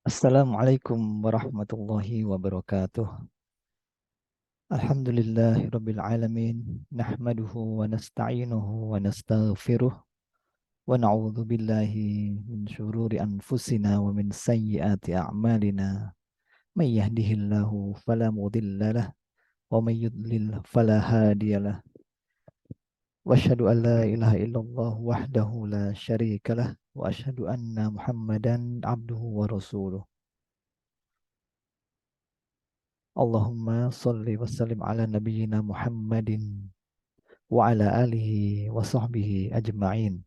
Assalamualaikum warahmatullahi wabarakatuh. Alhamdulillahi rabbil alamin. Nahmaduhu wa nasta'inuhu wa nastaghfiruh. Wa na'udzu billahi min syururi anfusina wa min sayyiati a'malina. May yahdihillahu fala mudilla lah wa may yudlil fala hadiyalah. Wa asyhadu an la ilaha illallah wahdahu la syarika lah wa asyhadu anna Muhammadan abduhu wa rasuluh. Allahumma salli wa sallim ala nabiyyina Muhammadin wa ala alihi wa sahbihi ajma'in.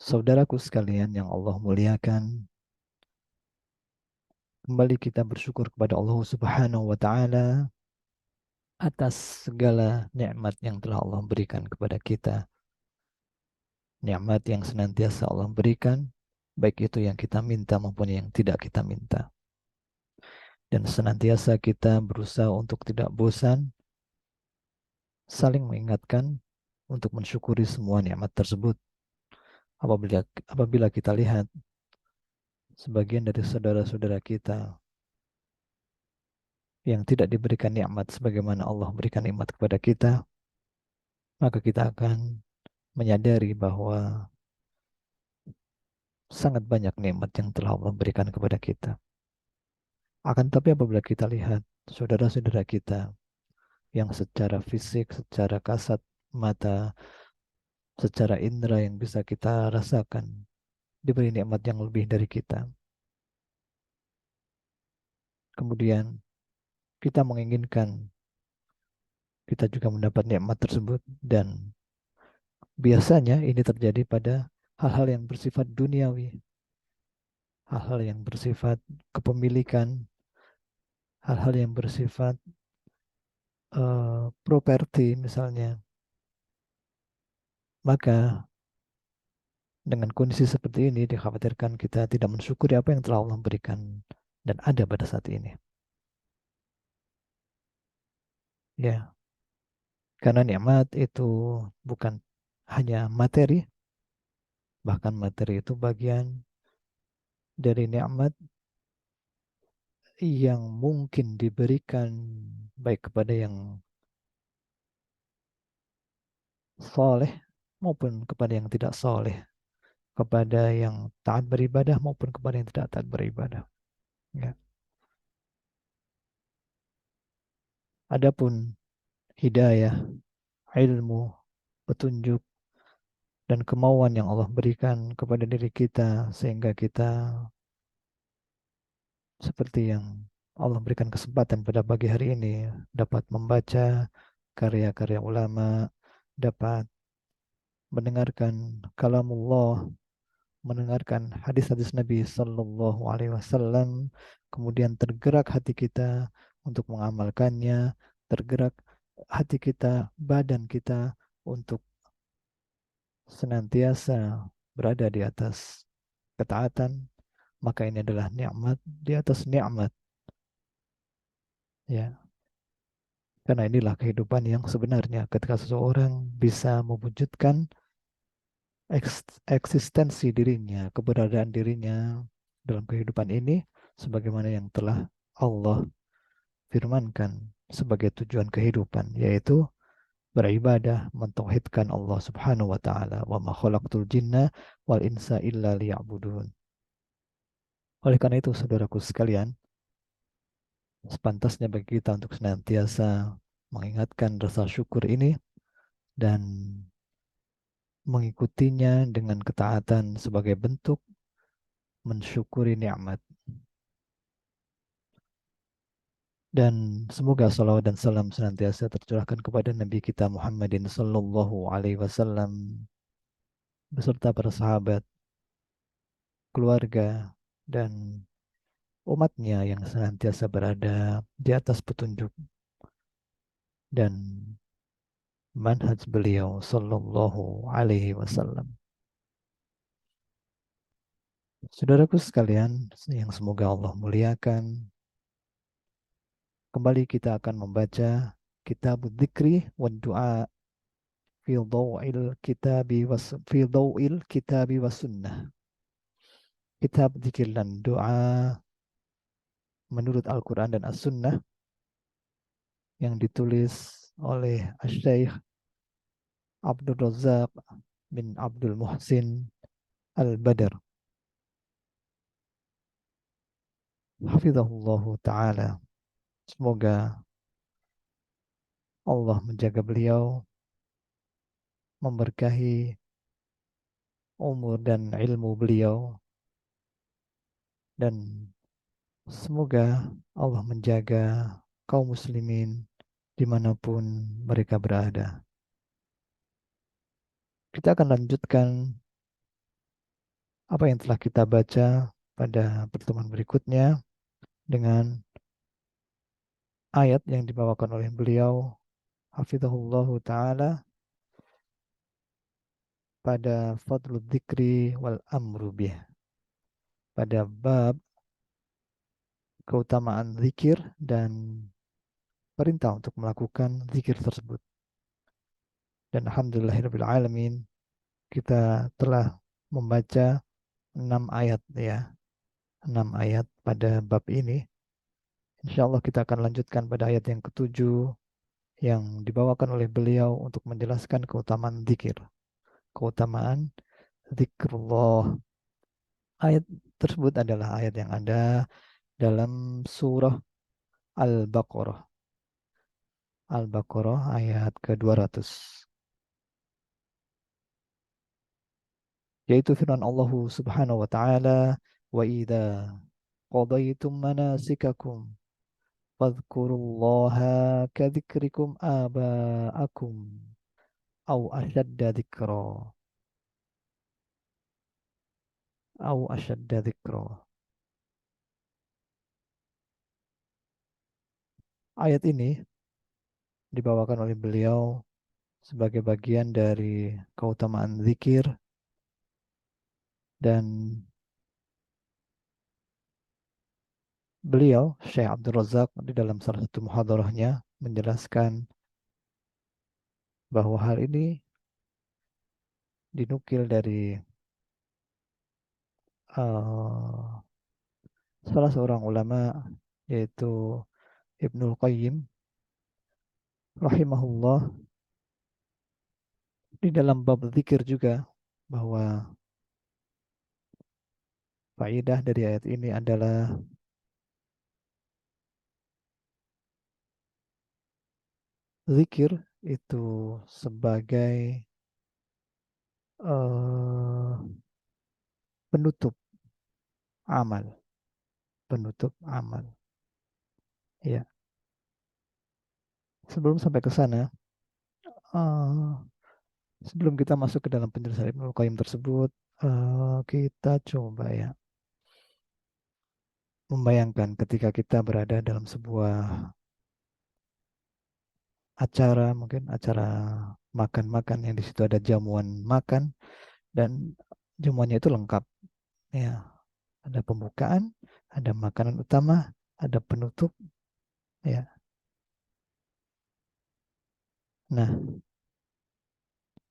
Saudaraku sekalian yang Allah muliakan, kembali kita bersyukur kepada Allah Subhanahu wa taala atas segala nikmat yang telah Allah berikan kepada kita. Nikmat yang senantiasa Allah berikan, baik itu yang kita minta maupun yang tidak kita minta. Dan senantiasa kita berusaha untuk tidak bosan saling mengingatkan untuk mensyukuri semua nikmat tersebut. Apabila kita lihat sebagian dari saudara-saudara kita yang tidak diberikan nikmat sebagaimana Allah berikan nikmat kepada kita, maka kita akan menyadari bahwa sangat banyak nikmat yang telah Allah berikan kepada kita. Akan tetapi apabila kita lihat saudara-saudara kita yang secara fisik, secara kasat mata, secara indera yang bisa kita rasakan, diberi nikmat yang lebih dari kita. Kemudian kita menginginkan kita juga mendapat nikmat tersebut, dan biasanya ini terjadi pada hal-hal yang bersifat duniawi, hal-hal yang bersifat kepemilikan, hal-hal yang bersifat properti misalnya. Maka dengan kondisi seperti ini dikhawatirkan kita tidak mensyukuri apa yang telah Allah berikan dan ada pada saat ini. Ya, karena nikmat itu bukan hanya materi, bahkan materi itu bagian dari nikmat yang mungkin diberikan baik kepada yang soleh maupun kepada yang tidak soleh, kepada yang taat beribadah maupun kepada yang tidak taat beribadah. Ya. Adapun hidayah, ilmu, petunjuk, dan kemauan yang Allah berikan kepada diri kita sehingga kita seperti yang Allah berikan kesempatan pada pagi hari ini dapat membaca karya-karya ulama, dapat mendengarkan kalamullah, mendengarkan hadis-hadis Nabi Sallallahu Alaihi Wasallam, kemudian tergerak hati kita untuk mengamalkannya, tergerak hati kita, badan kita untuk senantiasa berada di atas ketaatan, maka ini adalah nikmat di atas nikmat, ya. Karena inilah kehidupan yang sebenarnya ketika seseorang bisa mewujudkan eksistensi dirinya, keberadaan dirinya dalam kehidupan ini sebagaimana yang telah Allah firmankan sebagai tujuan kehidupan, yaitu beribadah, mentauhidkan Allah Subhanahu wa taala. Wa ma khalaqtul jinna wal insa illa liya'budun. Oleh karena itu, saudaraku sekalian, sepantasnya bagi kita untuk senantiasa mengingatkan rasa syukur ini dan mengikutinya dengan ketaatan sebagai bentuk mensyukuri nikmat. Dan semoga salawat dan salam senantiasa tercurahkan kepada Nabi kita Muhammadin Sallallahu Alaihi Wasallam beserta para sahabat, keluarga, dan umatnya yang senantiasa berada di atas petunjuk dan manhaj beliau Sallallahu Alaihi Wasallam. Saudaraku sekalian yang semoga Allah muliakan, kembali kita akan membaca kitab dzikri wa du'a fi dhaw'il kitabi was sunnah. kitab zikir dan doa menurut Al-Quran dan As-Sunnah yang ditulis oleh Asy-Syaikh Abdul Razak bin Abdul Muhsin Al-Badr. Hafizahullah Ta'ala. Semoga Allah menjaga beliau, memberkahi umur dan ilmu beliau, dan semoga Allah menjaga kaum muslimin dimanapun mereka berada. Kita akan lanjutkan apa yang telah kita baca pada pertemuan berikutnya dengan ayat yang dibawakan oleh beliau hafizahullahu taala pada fadlul dzikri wal amru bih, pada bab keutamaan zikir dan perintah untuk melakukan zikir tersebut. Dan alhamdulillahirabbil alamin, kita telah membaca 6 ayat ya, 6 ayat pada bab ini. Insya Allah kita akan lanjutkan pada ayat yang ketujuh yang dibawakan oleh beliau untuk menjelaskan keutamaan zikir, keutamaan zikrullah. Ayat tersebut adalah ayat yang ada dalam surah Al-Baqarah. Al-Baqarah ayat ke-200. Yaitu firman Allah Subhanahu wa taala, "Wa idza qadaytum manasikakum fadhkurullaha kadzikrikum aba'akum au asyadda dzikra au asyadda dzikra." Ayat ini dibawakan oleh beliau sebagai bagian dari keutamaan zikir, dan beliau Syekh Abdul Razak di dalam salah satu muhadarahnya menjelaskan bahwa hal ini dinukil dari uh, salah seorang ulama, yaitu Ibnul Qayyim rahimahullah, di dalam bab zikir juga, bahwa faedah dari ayat ini adalah zikir itu sebagai uh, penutup amal, penutup amal. Ya, sebelum sampai ke sana, uh, sebelum kita masuk ke dalam penjelasan Ibnu Qayyim tersebut, kita coba ya membayangkan ketika kita berada dalam sebuah acara, mungkin acara makan-makan yang di situ ada jamuan makan, dan jamuannya itu lengkap ya, ada pembukaan, ada makanan utama, ada penutup ya. Nah,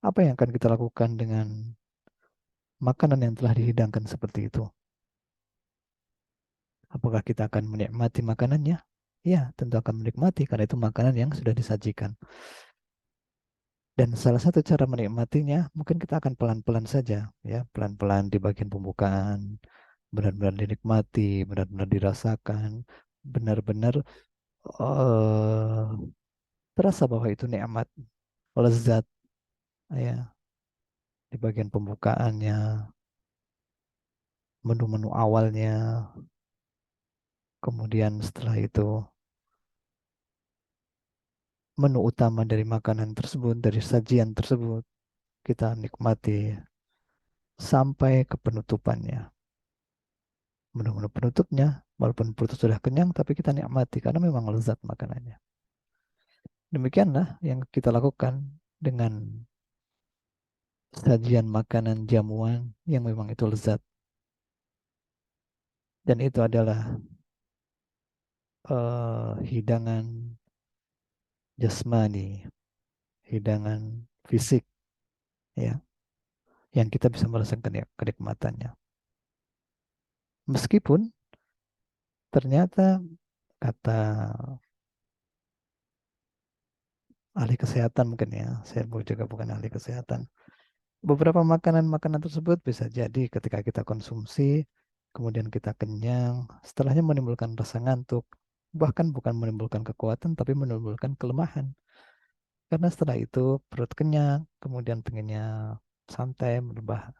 apa yang akan kita lakukan dengan makanan yang telah dihidangkan seperti itu? Apakah kita akan menikmati makanannya? Ya, tentu akan menikmati karena itu makanan yang sudah disajikan. Dan salah satu cara menikmatinya mungkin kita akan pelan-pelan saja ya, pelan-pelan di bagian pembukaan, benar-benar dinikmati, benar-benar dirasakan, benar-benar eh, terasa bahwa itu nikmat, lezat ya, di bagian pembukaannya, menu-menu awalnya, kemudian setelah itu menu utama dari makanan tersebut, dari sajian tersebut, kita nikmati sampai ke penutupannya. Menu-menu penutupnya, walaupun perut sudah kenyang, tapi kita nikmati karena memang lezat makanannya. Demikianlah yang kita lakukan dengan sajian makanan jamuan yang memang itu lezat. Dan itu adalah hidangan jasmani, hidangan fisik ya, yang kita bisa merasakan kenikmatannya. Meskipun ternyata kata ahli kesehatan mungkin ya, saya juga bukan ahli kesehatan. Beberapa makanan-makanan tersebut bisa jadi ketika kita konsumsi, kemudian kita kenyang, setelahnya menimbulkan rasa ngantuk. Bahkan bukan menimbulkan kekuatan, tapi menimbulkan kelemahan. Karena setelah itu perut kenyang, kemudian pengennya santai,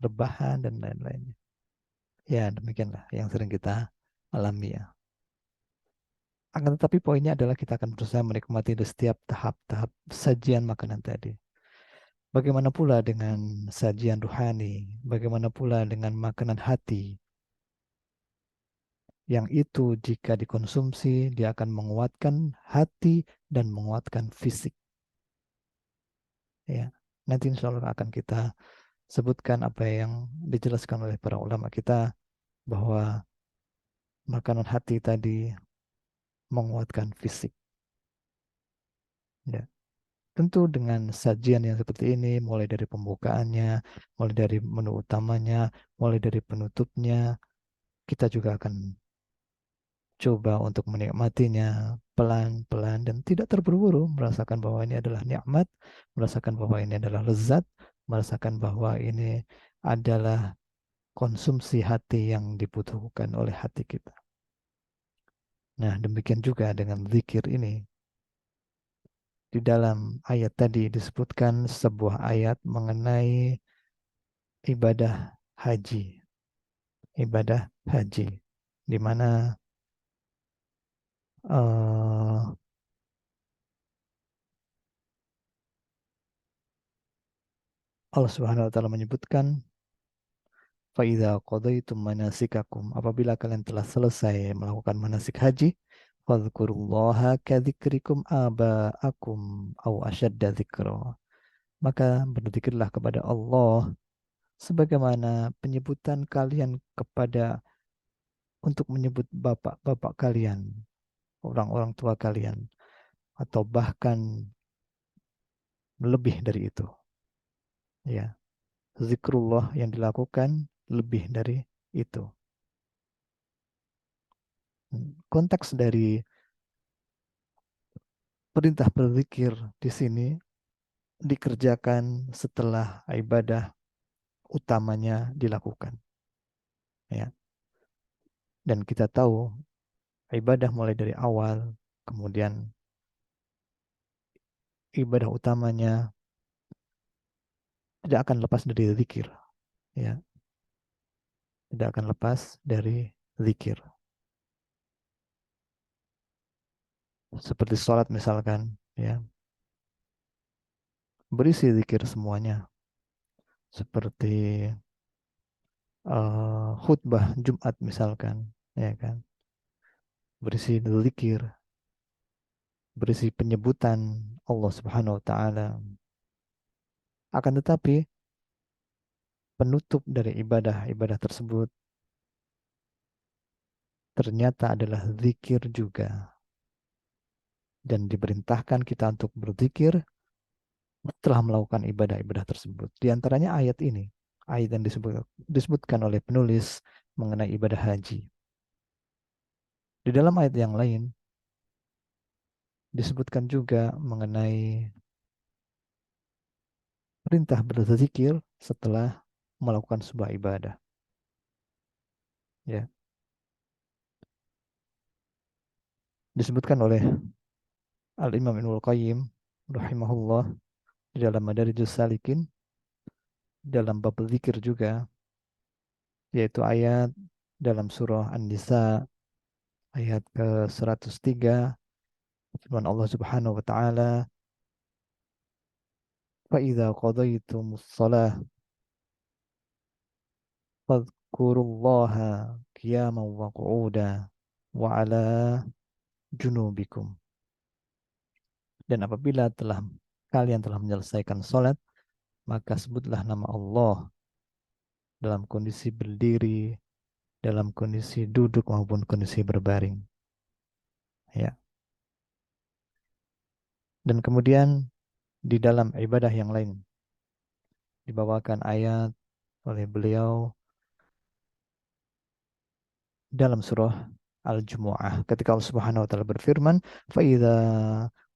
rebahan, dan lain-lainnya. Ya, demikianlah yang sering kita alami ya. Akan tetapi poinnya adalah kita akan berusaha menikmati di setiap tahap-tahap sajian makanan tadi. Bagaimana pula dengan sajian ruhani? Bagaimana pula dengan makanan hati? Yang itu jika dikonsumsi, dia akan menguatkan hati dan menguatkan fisik. Ya, nanti insya Allah akan kita sebutkan apa yang dijelaskan oleh para ulama kita bahwa makanan hati tadi menguatkan fisik. Ya. Tentu dengan sajian yang seperti ini, mulai dari pembukaannya, mulai dari menu utamanya, mulai dari penutupnya, kita juga akan coba untuk menikmatinya pelan-pelan dan tidak terburu-buru, merasakan bahwa ini adalah nikmat, merasakan bahwa ini adalah lezat, merasakan bahwa ini adalah konsumsi hati yang dibutuhkan oleh hati kita. Nah, demikian juga dengan zikir ini. Di dalam ayat tadi disebutkan sebuah ayat mengenai ibadah haji, ibadah haji, di mana uh, Allah Subhanahu wa taala menyebutkan faida qadaitum manasikakum, apabila kalian telah selesai melakukan manasik haji, fadhkurullaha kadzikrikum aba'akum au asyadda dzikra. Maka berzikirlah kepada Allah sebagaimana penyebutan kalian kepada untuk menyebut bapak-bapak kalian, orang-orang tua kalian, atau bahkan lebih dari itu. Ya, zikrullah yang dilakukan lebih dari itu. Konteks dari perintah berzikir di sini dikerjakan setelah ibadah utamanya dilakukan. Ya, dan kita tahu ibadah mulai dari awal, kemudian ibadah utamanya tidak akan lepas dari zikir. Ya, tidak akan lepas dari zikir. Seperti sholat misalkan, ya, berisi zikir semuanya. Seperti khutbah Jumat misalkan, ya kan, berisi zikir, berisi penyebutan Allah Subhanahu wa taala. Akan tetapi penutup dari ibadah-ibadah tersebut ternyata adalah zikir juga, dan diperintahkan kita untuk berzikir setelah melakukan ibadah-ibadah tersebut. Di antaranya ayat ini, ayat yang disebutkan oleh penulis mengenai ibadah haji. Di dalam ayat yang lain disebutkan juga mengenai perintah berzikir setelah melakukan sebuah ibadah. Ya, disebutkan oleh Al-Imam Ibnul Qayyim rahimahullah di dalam Madarijus Salikin dalam bab zikir juga, yaitu ayat dalam surah An-Nisa ayat ke-103, firman Allah Subhanahu wa taala, "Fa idza qadaytumus shalah fadhkurullaha qiyaman wa qu'udan wa 'ala junubikum." Dan apabila kalian telah menyelesaikan salat, maka sebutlah nama Allah dalam kondisi berdiri, dalam kondisi duduk maupun kondisi berbaring. Ya. Dan kemudian di dalam ibadah yang lain dibawakan ayat oleh beliau dalam surah Al-Jumu'ah ketika Allah Subhanahu wa taala berfirman, "Faidza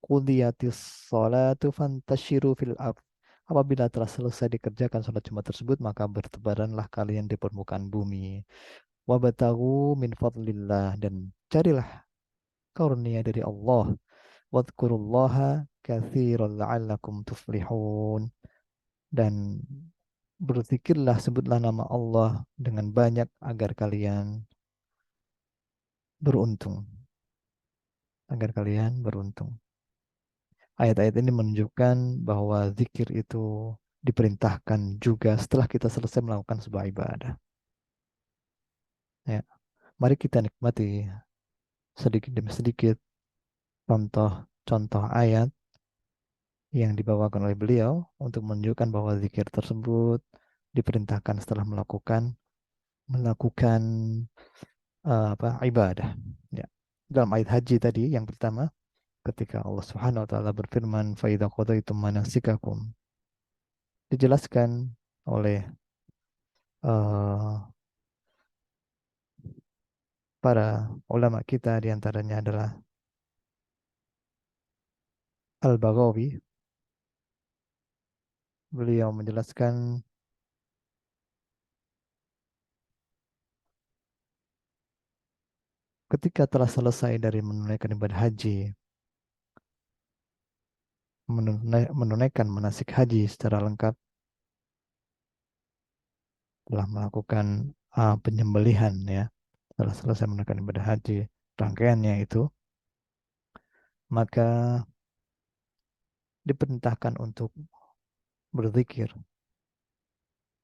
qudiyatis sholatu fantashiru fil ard." Apabila telah selesai dikerjakan salat Jumat tersebut, maka bertebaranlah kalian di permukaan bumi. Wabtagu min fadlillah, dan carilah karunia dari Allah. Wadkurullaha katsiran la'allakum tuflihun, dan berzikirlah, sebutlah nama Allah dengan banyak agar kalian beruntung, agar kalian beruntung. Ayat-ayat ini menunjukkan bahwa zikir itu diperintahkan juga setelah kita selesai melakukan sebuah ibadah. Ya, mari kita nikmati sedikit demi sedikit contoh-contoh ayat yang dibawakan oleh beliau untuk menunjukkan bahwa zikir tersebut diperintahkan setelah melakukan ibadah. Ya. Dalam ayat haji tadi yang pertama, ketika Allah Subhanahu wa taala berfirman, "Fa idza qadaitum manasikakum", dijelaskan oleh uh, para ulama kita, diantaranya adalah Al-Baghawi. Beliau menjelaskan ketika telah selesai dari menunaikan ibadah haji, menunaikan manasik haji secara lengkap, telah melakukan penyembelihan, ya, telah selesai menunaikan ibadah haji rangkaiannya itu, maka diperintahkan untuk berzikir,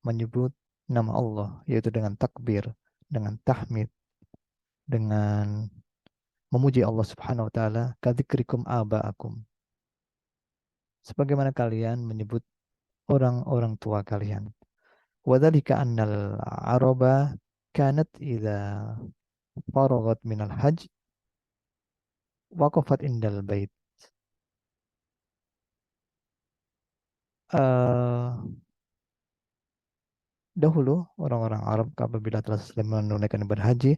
menyebut nama Allah, yaitu dengan takbir, dengan tahmid, dengan memuji Allah Subhanahu wa taala, kadzikrikum aba'akum, sebagaimana kalian menyebut orang-orang tua kalian. Wadzalika annal araba kanat idza faragat minal hajj waqafat indal bait. Uh, Dahulu orang-orang Arab apabila telah selesai menunaikan ibadah haji,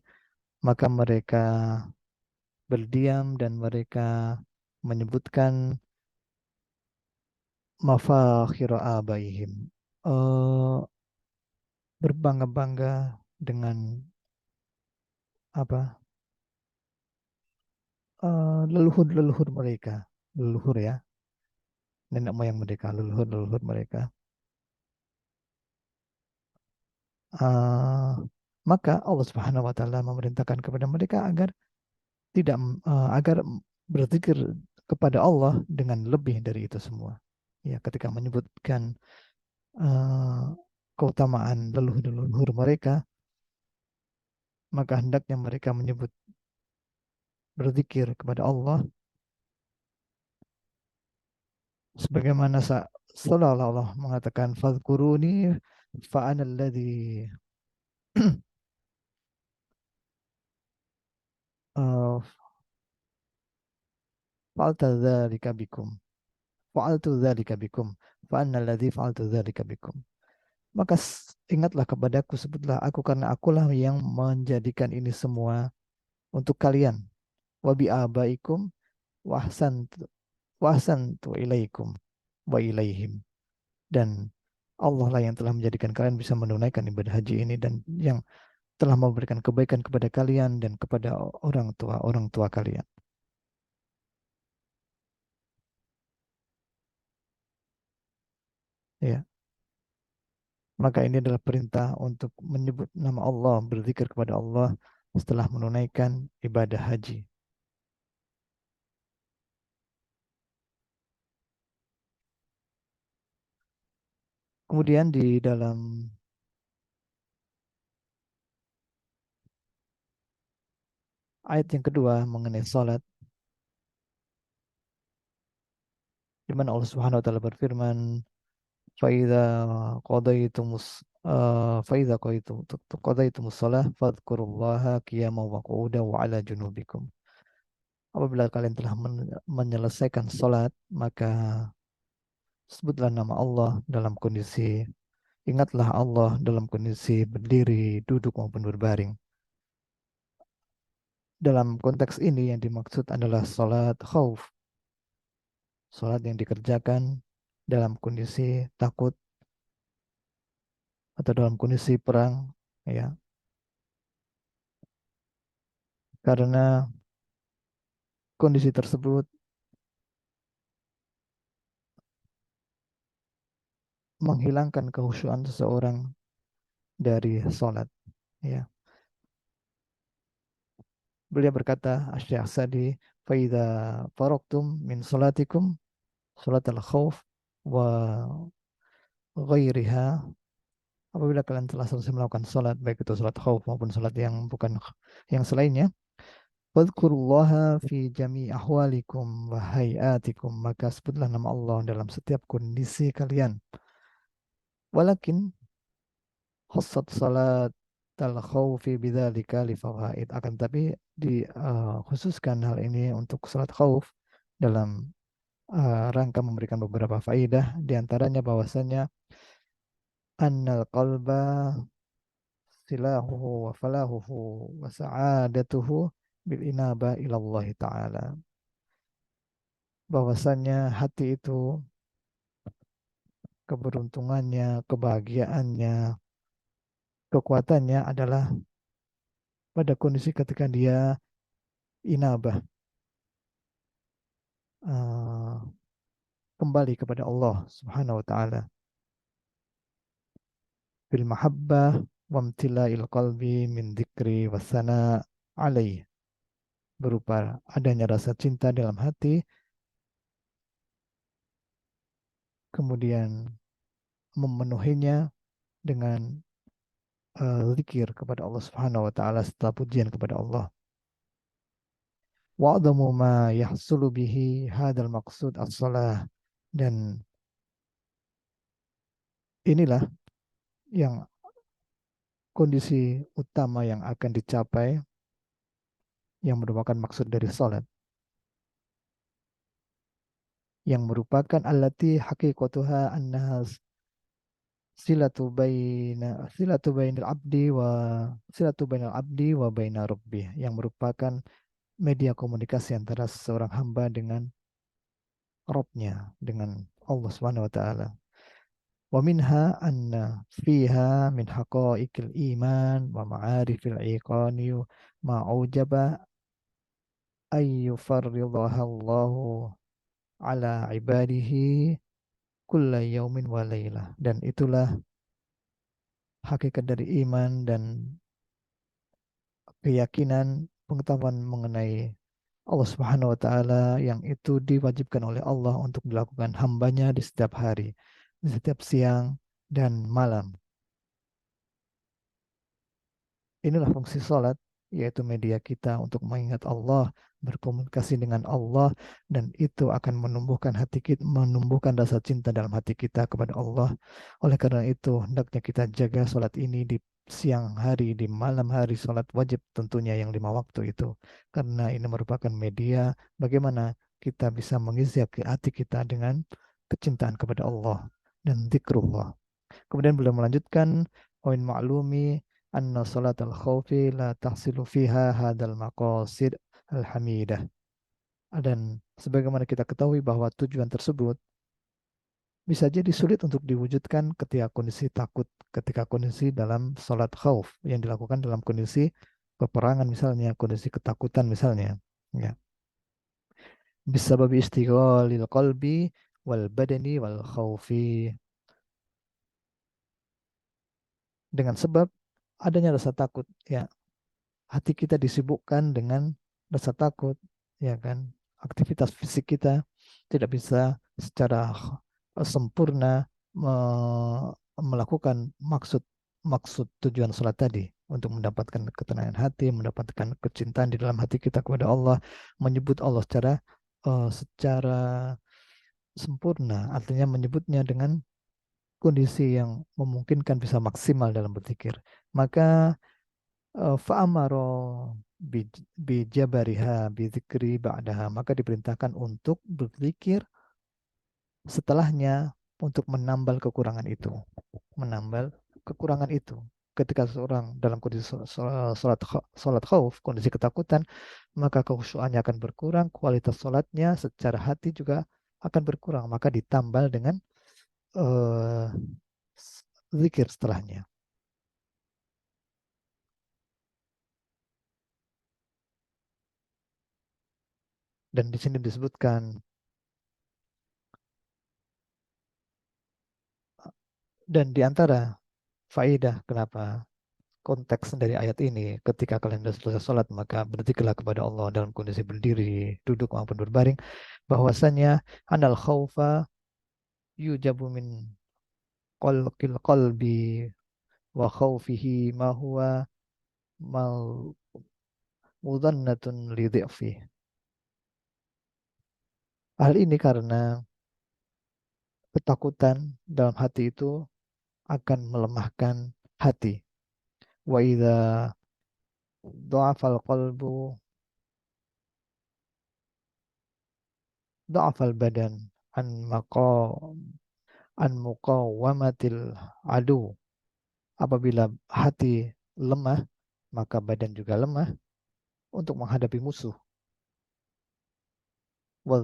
maka mereka berdiam dan mereka menyebutkan mafakhira abaihim, uh, berbangga-bangga dengan apa, leluhur-leluhur mereka, leluhur, ya, nenek moyang mereka, leluhur-leluhur mereka. Uh, Maka Allah Subhanahu wa taala memerintahkan kepada mereka agar tidak agar berzikir kepada Allah dengan lebih dari itu semua. Ya, ketika menyebutkan uh, keutamaan leluhur-leluhur mereka, maka hendaknya mereka menyebut, berzikir kepada Allah sebagaimana seolah-olah Allah mengatakan, fadhkuruni fa'ana alladhi uh, fa'alta dzalika bikum fa'altu dzalika bikum fa'ana alladhi fa'altu dzalika bikum. Maka ingatlah kepadaku, sebutlah aku, karena akulah yang menjadikan ini semua untuk kalian. Wa bi abaikum wa ahsantu ilaikum wa ilaihim. Dan Allah lah yang telah menjadikan kalian bisa menunaikan ibadah haji ini, dan yang telah memberikan kebaikan kepada kalian dan kepada orang tua kalian. Ya, maka ini adalah perintah untuk menyebut nama Allah, berzikir kepada Allah setelah menunaikan ibadah haji. Kemudian di dalam ayat yang kedua mengenai salat, di mana Allah Subhanahu wa taala berfirman, "Faidza qadaitumus faidza qadaitumus shalah fadhkurullaha qiyaman wa qu'udan wa 'ala junubikum." Apabila kalian telah menyelesaikan salat, maka sebutlah nama Allah dalam kondisi, ingatlah Allah dalam kondisi berdiri, duduk maupun berbaring. Dalam konteks ini yang dimaksud adalah sholat khauf, sholat yang dikerjakan dalam kondisi takut atau dalam kondisi perang, ya, karena kondisi tersebut menghilangkan kehusuan seseorang dari sholat. Ya, beliau berkata, Asy-Syaikh Sa'di, "Faidza faraqtum min salatikum salat al-khauf wa ghairiha." Apabila kalian telah selesai melakukan salat, baik itu salat khauf maupun salat yang bukan yang selainnya, fadhkurullaha fi jami ahwalikum wa hayatikum, maka sebutlah nama Allah dalam setiap kondisi kalian. Walakin khussat salat al-khawfi bidzalika li fawaid, akan tapi dikhususkan hal ini untuk salat khauf dalam rangka memberikan beberapa faidah, di antaranya bahwasanya annal qalba silahuhu wa falahuhu wa sa'adatuhu bil inaba ilallah ta'ala, bahwasanya hati itu keberuntungannya, kebahagiaannya, kekuatannya adalah pada kondisi ketika dia inabah, uh, kembali kepada Allah Subhanahu wa taala, bil mahabbah wa imtila'il qalbi min dzikri wasana alaih, berupa adanya rasa cinta dalam hati, kemudian memenuhinya dengan zikir kepada Allah Subhanahu wa taala setelah pujian kepada Allah. Wa adamu ma yahsulu bihi hadal maqsud as-salah, dan inilah yang kondisi utama yang akan dicapai, yang merupakan maksud dari salat, yang merupakan allati haqiqatuha annaha silatu bainal abdi wa silatu bainal abdi wa baina rabbih, yang merupakan media komunikasi antara seorang hamba dengan Rabbnya, dengan Allah Subhanahu wa taala. Wa minha anna fiha min haqa'iqil iman wa ma'arifil iqani ma aujaba ay yufarridaha Allahu ala ibadihi kulla yaumin wa laylah. Dan itulah hakikat dari iman dan keyakinan, pengetahuan mengenai Allah Subhanahu wa taala, yang itu diwajibkan oleh Allah untuk dilakukan hambanya di setiap hari, di setiap siang dan malam. Inilah fungsi salat, yaitu media kita untuk mengingat Allah, berkomunikasi dengan Allah, dan itu akan menumbuhkan hati kita, menumbuhkan rasa cinta dalam hati kita kepada Allah. Oleh karena itu, hendaknya kita jaga salat ini di siang hari, di malam hari, salat wajib tentunya yang 5 waktu itu. Karena ini merupakan media bagaimana kita bisa mengisi hati kita dengan kecintaan kepada Allah dan zikrullah. Kemudian beliau melanjutkan, poin maklumi anna salat al-khawfi la tahsilu fiha hadal maqasid al-hamidah. Dan sebagaimana kita ketahui bahwa tujuan tersebut bisa jadi sulit untuk diwujudkan ketika kondisi takut, ketika kondisi dalam salat khauf yang dilakukan dalam kondisi peperangan misalnya, kondisi ketakutan misalnya. Ya. Bisabab istighalil qalbi wal badani wal khawfi, dengan sebab adanya rasa takut, ya, hati kita disibukkan dengan rasa takut, ya kan, aktivitas fisik kita tidak bisa secara sempurna melakukan maksud maksud tujuan sholat tadi, untuk mendapatkan ketenangan hati, mendapatkan kecintaan di dalam hati kita kepada Allah, menyebut Allah secara sempurna, artinya menyebutnya dengan kondisi yang memungkinkan bisa maksimal dalam berpikir. Maka fa'amaro bijabariha bizikri ba'daha, maka diperintahkan untuk berzikir setelahnya, untuk menambal kekurangan itu, menambal kekurangan itu. ketika seseorang dalam kondisi sholat khauf, kondisi ketakutan, maka kekhusyuannya akan berkurang, kualitas sholatnya secara hati juga akan berkurang, maka ditambal dengan eh, zikir setelahnya. Dan di sini disebutkan, dan di antara faedah kenapa konteks dari ayat ini, ketika kalian sudah selesai sholat maka berzikirlah kepada Allah dalam kondisi berdiri, duduk maupun berbaring, bahwasanya anal khaufa yujabu min qalqil qalbi wa khawfihi ma huwa mal mudhannatun li dhi'fi. Hal ini karena ketakutan dalam hati itu akan melemahkan hati. Wa idza dha'afal qalbu dha'afal badan an an muqawamatil adu. Apabila hati lemah, maka badan juga lemah untuk menghadapi musuh. Wa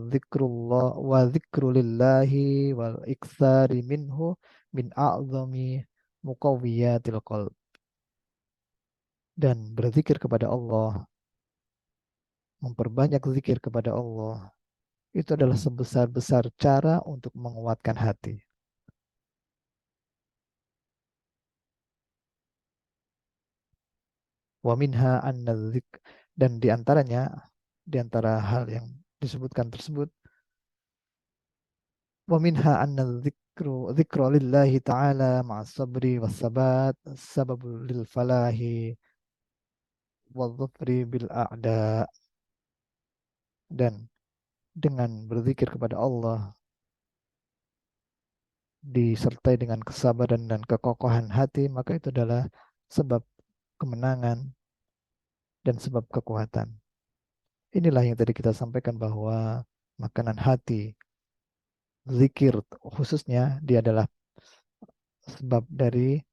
dzikrulillahi wal iktsari minhu min a'zami muqawwiyatil qalb. Dan berzikir kepada Allah, memperbanyak zikir kepada Allah, itu adalah sebesar-besar cara untuk menguatkan hati. Wa minha anna dan diantaranya, diantara hal yang disebutkan tersebut, wa minha anna dzikru lillahi ta'ala ma'as sabri was sabat sababul lil falahi wal dhufri bil a'da. Dan dengan berzikir kepada Allah disertai dengan kesabaran dan kekokohan hati, maka itu adalah sebab kemenangan dan sebab kekuatan. Inilah yang tadi kita sampaikan bahwa makanan hati, zikir khususnya, dia adalah sebab dari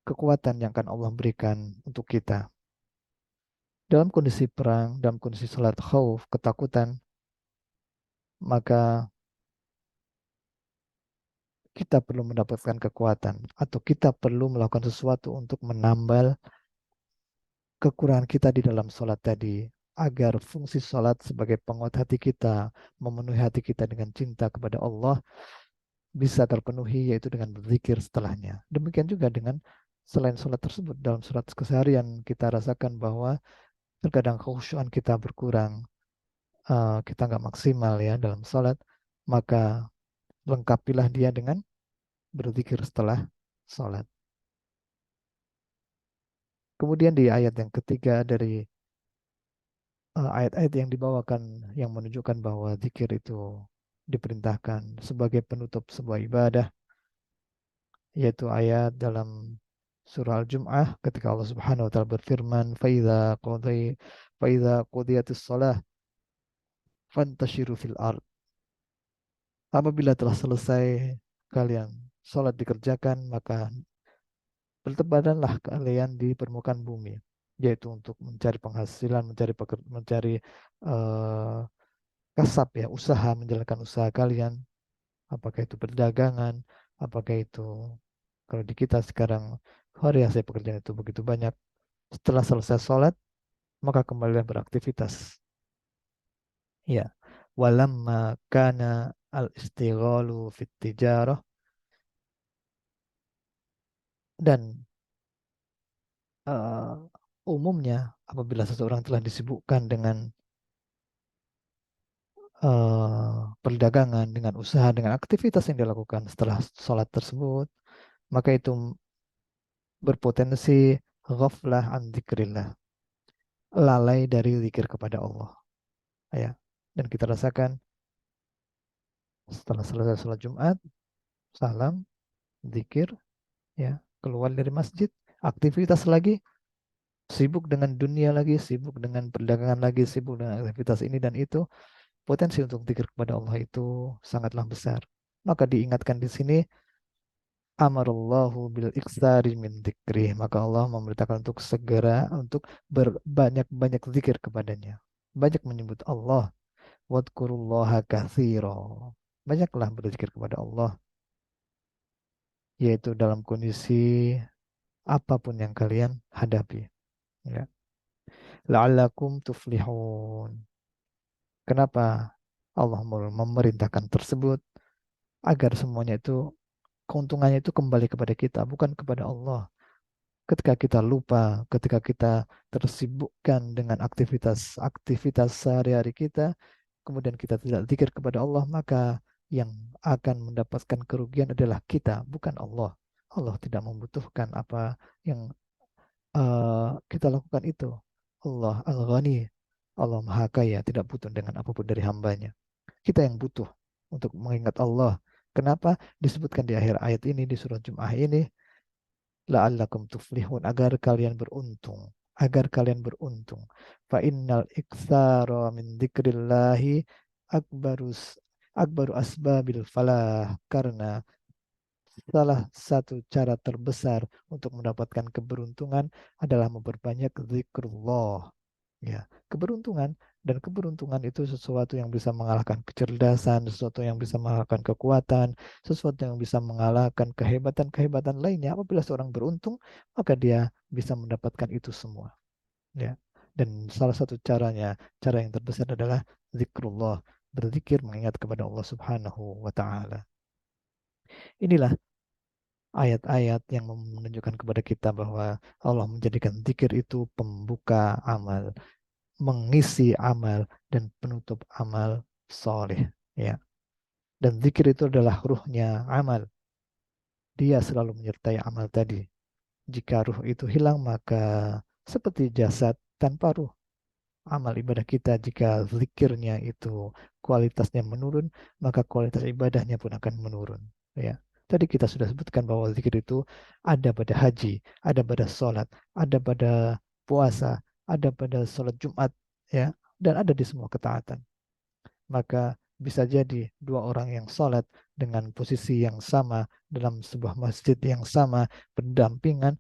kekuatan yang akan Allah berikan untuk kita. Dalam kondisi perang, dalam kondisi salat khauf, ketakutan, maka kita perlu mendapatkan kekuatan atau kita perlu melakukan sesuatu untuk menambal kekurangan kita di dalam sholat tadi, agar fungsi sholat sebagai penguat hati kita, memenuhi hati kita dengan cinta kepada Allah, bisa terpenuhi, yaitu dengan berzikir setelahnya. Demikian juga dengan selain sholat tersebut, dalam sholat keseharian kita rasakan bahwa terkadang kekhusyuan kita berkurang, kita nggak maksimal ya dalam sholat, maka lengkapilah dia dengan berzikir setelah sholat. Kemudian di ayat yang ketiga dari ayat-ayat yang dibawakan yang menunjukkan bahwa zikir itu diperintahkan sebagai penutup sebuah ibadah, yaitu ayat dalam surah Al-Jum'ah ketika Allah Subhanahu wa taala berfirman, "Faidza qudiyatis shalah fantashiru fil ard." Apabila telah selesai kalian sholat dikerjakan, maka bertebaranlah kalian di permukaan bumi, yaitu untuk mencari penghasilan, mencari eh, kasab ya, usaha, menjalankan usaha kalian, apakah itu perdagangan, apakah itu kalau di kita sekarang variasi pekerjaan itu begitu banyak. Setelah selesai sholat, maka kembalilah beraktivitas. Ya, walamma kana al-istighalu fit tijarah, dan eh, umumnya apabila seseorang telah disibukkan dengan perdagangan, dengan usaha, dengan aktivitas yang dilakukan setelah sholat tersebut, maka itu berpotensi ghaflah an dzikrillah, lalai dari zikir kepada Allah. Ya. Dan kita rasakan setelah selesai sholat Jumat, salam, zikir, ya, keluar dari masjid, aktivitas lagi, sibuk dengan dunia lagi, sibuk dengan perdagangan lagi, sibuk dengan aktivitas ini dan itu, potensi untuk zikir kepada Allah itu sangatlah besar. Maka diingatkan di sini amarallahu bil iksari min dzikrih, maka Allah memerintahkan untuk segera untuk berbanyak-banyak zikir kepadanya, banyak menyebut Allah. Wadkurullaha katsira, banyaklah berzikir kepada Allah, yaitu dalam kondisi apapun yang kalian hadapi, ya. La'allakum tuflihun. Kenapa Allah memerintahkan tersebut? Agar semuanya itu, keuntungannya itu kembali kepada kita, bukan kepada Allah. Ketika kita lupa, ketika kita tersibukkan dengan aktivitas sehari-hari kita, kemudian kita tidak zikir kepada Allah, maka yang akan mendapatkan kerugian adalah kita, bukan Allah. Allah tidak membutuhkan apa yang kita lakukan itu. Allah Al-Ghani, Allah Maha Kaya, tidak butuh dengan apapun dari hambanya. Kita yang butuh untuk mengingat Allah. Kenapa disebutkan di akhir ayat ini, di surah Jum'ah ini, la'allakum tuflihun, agar kalian beruntung, agar kalian beruntung. Fa innal iktsara min dzikrillahi akbarus akbaru asbabil falah, karena salah satu cara terbesar untuk mendapatkan keberuntungan adalah memperbanyak zikrullah. Ya, keberuntungan, dan keberuntungan itu sesuatu yang bisa mengalahkan kecerdasan, sesuatu yang bisa mengalahkan kekuatan, sesuatu yang bisa mengalahkan kehebatan-kehebatan lainnya. Apabila seorang beruntung, maka dia bisa mendapatkan itu semua. Ya. Dan salah satu caranya, cara yang terbesar adalah zikrullah, berzikir mengingat kepada Allah Subhanahu wa taala. Inilah ayat-ayat yang menunjukkan kepada kita bahwa Allah menjadikan zikir itu pembuka amal, mengisi amal, dan penutup amal soleh, ya. Dan zikir itu adalah ruhnya amal, dia selalu menyertai amal tadi. Jika ruh itu hilang, maka seperti jasad tanpa ruh, amal ibadah kita, jika zikirnya itu kualitasnya menurun, maka kualitas ibadahnya pun akan menurun, ya. Tadi kita sudah sebutkan bahwa zikir itu ada pada haji, ada pada sholat, ada pada puasa, ada pada sholat Jumat, ya, dan ada di semua ketaatan. Maka bisa jadi dua orang yang sholat dengan posisi yang sama dalam sebuah masjid yang sama, berdampingan,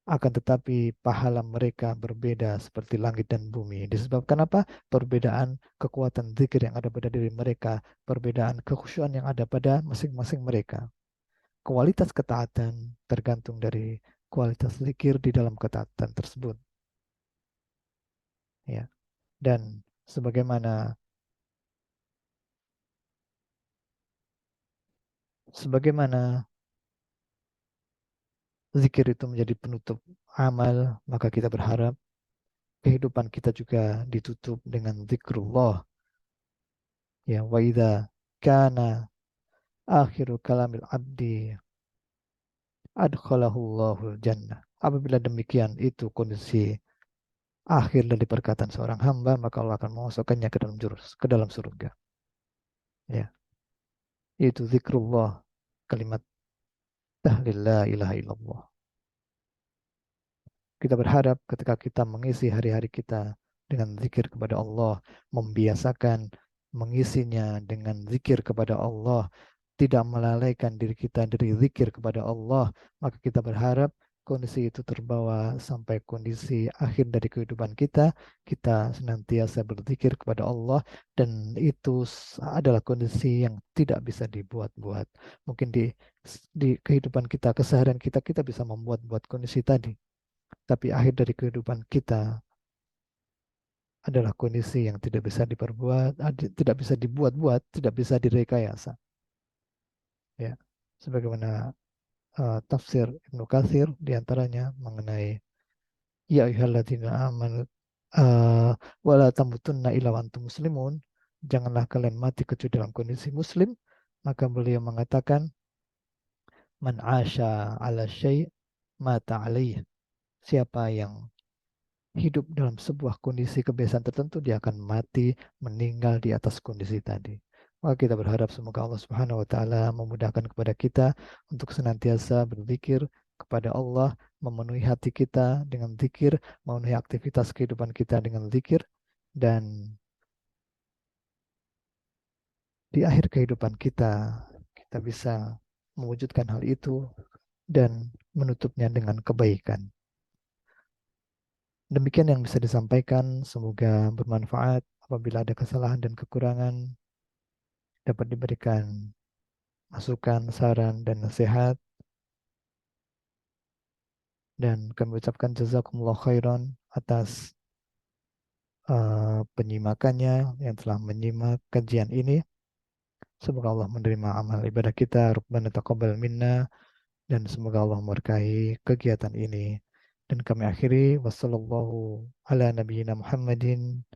akan tetapi pahala mereka berbeda seperti langit dan bumi. Disebabkan apa? Perbedaan kekuatan zikir yang ada pada diri mereka, perbedaan kekhusyuan yang ada pada masing-masing mereka. Kualitas ketaatan tergantung dari kualitas zikir di dalam ketaatan tersebut, ya. Dan sebagaimana zikir itu menjadi penutup amal, maka kita berharap kehidupan kita juga ditutup dengan zikrullah, ya. Wa idza kana akhiru kalamil abdi adkhalahullahul jannah. Apabila demikian itu kondisi akhir dari perkataan seorang hamba, maka Allah akan memasukkannya ke dalam surga, ya. Itu zikrullah, kalimat tahlil la ilaha illallah. Kita berharap ketika kita mengisi hari-hari kita dengan zikir kepada Allah, membiasakan mengisinya dengan zikir kepada Allah, tidak melalaikan diri kita dari zikir kepada Allah, maka kita berharap kondisi itu terbawa sampai kondisi akhir dari kehidupan kita, kita senantiasa berzikir kepada Allah, dan itu adalah kondisi yang tidak bisa dibuat-buat. Mungkin di kehidupan kita, keseharian kita, kita bisa membuat-buat kondisi tadi. Tapi akhir dari kehidupan kita adalah kondisi yang tidak bisa diperbuat, tidak bisa dibuat-buat, tidak bisa direkayasa. Ya, sebagaimana tafsir Ibnu Katsir diantaranya mengenai ya ayyuhalladzina amanu wala tamutunna illa wa antum muslimun, janganlah kalian mati kecuali dalam kondisi muslim. Maka beliau mengatakan man asya ala syai' mata alaih, siapa yang hidup dalam sebuah kondisi kebiasaan tertentu, dia akan mati, meninggal di atas kondisi tadi. Maka kita berharap semoga Allah Subhanahu wa taala memudahkan kepada kita untuk senantiasa berzikir kepada Allah, memenuhi hati kita dengan zikir, memenuhi aktivitas kehidupan kita dengan zikir, dan di akhir kehidupan kita, kita bisa mewujudkan hal itu dan menutupnya dengan kebaikan. Demikian yang bisa disampaikan, semoga bermanfaat. Apabila ada kesalahan dan kekurangan, dapat diberikan masukan, saran, dan nasihat. Dan kami ucapkan jazakumullah khairan atas penyimakannya yang telah menyimak kajian ini. Semoga Allah menerima amal ibadah kita. Rabbana taqabbal minna. Dan semoga Allah memberkahi kegiatan ini. Dan kami akhiri wassallallahu ala nabiyyina Muhammadin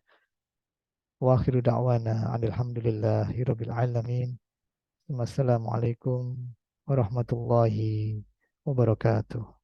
wa akhiru da'wana alhamdulillahi rabbil alamin. Wassalamualaikum warahmatullahi wabarakatuh.